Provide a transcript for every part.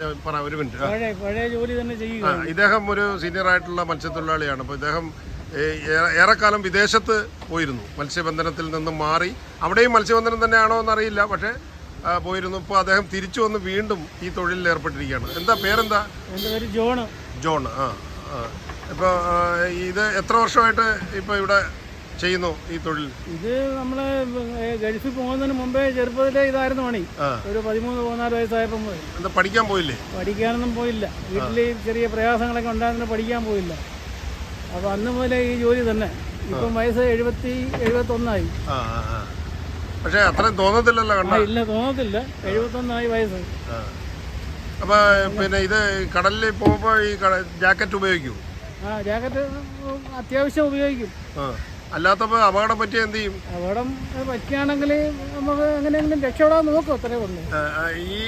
ഒരു മിനിറ്റ്. പഴയ ജോലി തന്നെ ചെയ്യുക. ഇദ്ദേഹം ഒരു സീനിയർ ആയിട്ടുള്ള മത്സ്യത്തൊഴിലാളിയാണ്. അപ്പോൾ ഇദ്ദേഹം ഏറെക്കാലം വിദേശത്ത് പോയിരുന്നു, മത്സ്യബന്ധനത്തിൽ നിന്നും മാറി. അവിടെയും മത്സ്യബന്ധനം തന്നെയാണോ എന്നറിയില്ല, പക്ഷേ പോയിരുന്നു. ഇപ്പോൾ അദ്ദേഹം തിരിച്ചു വന്ന് വീണ്ടും ഈ തൊഴിലിൽ ഏർപ്പെട്ടിരിക്കുകയാണ്. എന്താ പേരെന്താ? എൻ്റെ പേര് ജോൺ. ജോൺ. ഇപ്പോൾ ഇത് എത്ര വർഷമായിട്ട് ഇപ്പോൾ ഇവിടെ ചെയ്യുന്നു ഈ തൊഴിൽ? ഇത് നമ്മള് ഗൾഫിൽ പോകുന്നതിന് മുമ്പേ ചെറുപ്പത്തിലെ ഇതായിരുന്നു പണി. ഒരു 13-14 വയസ്സായപ്പോൾ പോയി. എന്താ പഠിക്കാൻ പോയില്ലേ? പഠിക്കാനൊന്നും പോയില്ല. വീട്ടിൽ ചെറിയ പ്രയാസങ്ങളൊക്കെ ഉണ്ടായിരുന്നു, പഠിക്കാൻ പോയില്ല. അപ്പോൾ അന്ന് മുതലേ ഈ ജോലി തന്നെ. ഇപ്പം വയസ്സ് 71 പക്ഷേ അത്രയും തോന്നത്തില്ലല്ലോ? ഇല്ല, തോന്നത്തില്ല. 71 വയസ്സ്. അപ്പൊ പിന്നെ ഇത് കടലിൽ പോകുമ്പോൾ ഈ ജാക്കറ്റ് ഉപയോഗിക്കും? ജാക്കറ്റ് അത്യാവശ്യം ഉപയോഗിക്കും. അല്ലാത്തപ്പോ അപകടം പറ്റിയ എന്ത് ചെയ്യും? അപകടം പറ്റിയാണെങ്കിൽ നമുക്ക് എങ്ങനെയെങ്കിലും രക്ഷപ്പെടാൻ നോക്കും, അത്രേ ഉള്ളൂ. ഈ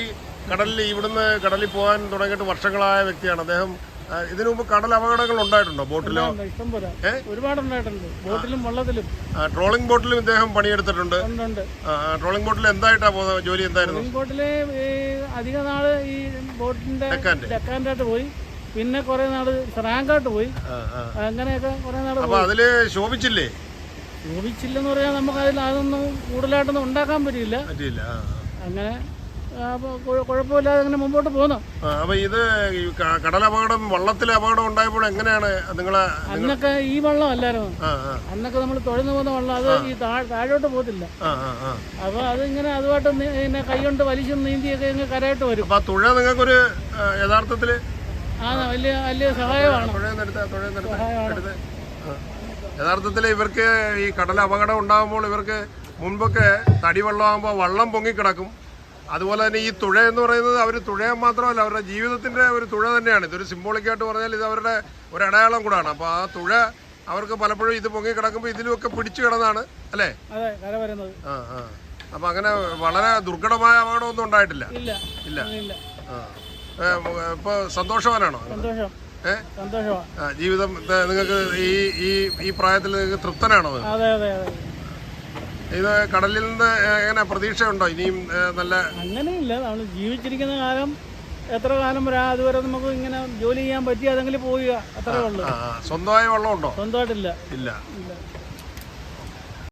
ഇവിടുന്ന് കടലിൽ പോകാൻ തുടങ്ങിയിട്ട് വർഷങ്ങളായ വ്യക്തിയാണ് അദ്ദേഹം. ഇതിനു മുമ്പ് കടൽ അപകടങ്ങൾ ഉണ്ടായിട്ടുണ്ടോ? ബോട്ടിലോ? ഇഷ്ടം പോലെ, ഒരുപാട് ഉണ്ടായിട്ടുണ്ട്. ബോട്ടിലും വെള്ളത്തിലും. ട്രോളിംഗ് ബോട്ടിലും ഇദ്ദേഹം പണിയെടുത്തിട്ടുണ്ട്. ട്രോളിംഗ് ബോട്ടിൽ എന്തായിട്ടാ പോകുന്നത്? ജോലി എന്തായിരുന്നു? ട്രോളിംഗ് ബോട്ടില് അധിക നാള് ഈ ബോട്ടിന്റെ ഡെക്കാൻഡായിട്ട് പോയി, പിന്നെ കുറെ നാള് ശ്രാങ്കാട്ട് പോയി, അങ്ങനെയൊക്കെ കുറെ നാള്. അപ്പൊ അതില് ശോഭിച്ചില്ലേ? ശോഭിച്ചില്ലെന്ന് പറയാൻ നമുക്ക് അതൊന്നും കൂടുതലായിട്ടൊന്നും ഉണ്ടാക്കാൻ പറ്റില്ല. അങ്ങനെ കുഴപ്പമില്ലാതെ അങ്ങനെ മുമ്പോട്ട് പോകുന്നു. അപ്പൊ ഇത് കടലപകടം, വള്ളത്തിലെ അപകടം ഉണ്ടായപ്പോൾ എങ്ങനെയാണ് നിങ്ങളെ? അന്നൊക്കെ ഈ വെള്ളം അല്ലായിരുന്നു. അന്നൊക്കെ നമ്മൾ തുഴന്നു പോകുന്ന വെള്ളം, അത് ഈ താഴോട്ട് പോകത്തില്ല. അപ്പൊ അതിങ്ങനെ അതുമായിട്ട് കൈ കൊണ്ട് വലിച്ചും നീന്തിയൊക്കെ ഇങ്ങനെ കരയായിട്ട് വരും. അപ്പൊ തുഴ നിങ്ങൾക്കൊരു യഥാർത്ഥത്തില് വലിയ സഹായമാണ്. യഥാർത്ഥത്തിൽ ഇവർക്ക് ഈ കടൽ അപകടം ഉണ്ടാകുമ്പോൾ ഇവർക്ക് മുൻപൊക്കെ തടിവെള്ളമാകുമ്പോൾ വള്ളം പൊങ്ങിക്കിടക്കും. അതുപോലെ തന്നെ ഈ തുഴ എന്ന് പറയുന്നത് അവർ തുഴയാൻ മാത്രമല്ല, അവരുടെ ജീവിതത്തിന്റെ ഒരു തുഴ തന്നെയാണ്. ഇതൊരു സിംബോളിക്കായിട്ട് പറഞ്ഞാൽ ഇത് അവരുടെ ഒരു അടയാളം കൂടാണ്. അപ്പോൾ ആ തുഴ അവർക്ക് പലപ്പോഴും ഇത് പൊങ്ങിക്കിടക്കുമ്പോൾ ഇതിലുമൊക്കെ പിടിച്ചു കിടന്നാണ് അല്ലേ? അപ്പൊ അങ്ങനെ വളരെ ദുർഘടമായ അപകടമൊന്നും ഉണ്ടായിട്ടില്ല. ഇല്ല. ഇപ്പൊ സന്തോഷവാനാണോ? ജീവിതം നിങ്ങൾക്ക് ഈ പ്രായത്തിൽ നിങ്ങൾക്ക് തൃപ്തനാണോ? ഇത് കടലിൽ നിന്ന് എങ്ങനെ പ്രതീക്ഷയുണ്ടോ ഇനിയും? നല്ല അങ്ങനെയില്ല, നമ്മൾ ജീവിച്ചിരിക്കുന്ന കാലം എത്ര കാലം വരാ അതുവരെ നമുക്ക് ഇങ്ങനെ ജോലി ചെയ്യാൻ പറ്റി, അതെങ്കിലും പോവുക, അത്രേ ഉള്ളൂ. സ്വന്തമായ വെള്ളം ഉണ്ടോ? സ്വന്തമായിട്ടില്ല. ഇല്ല.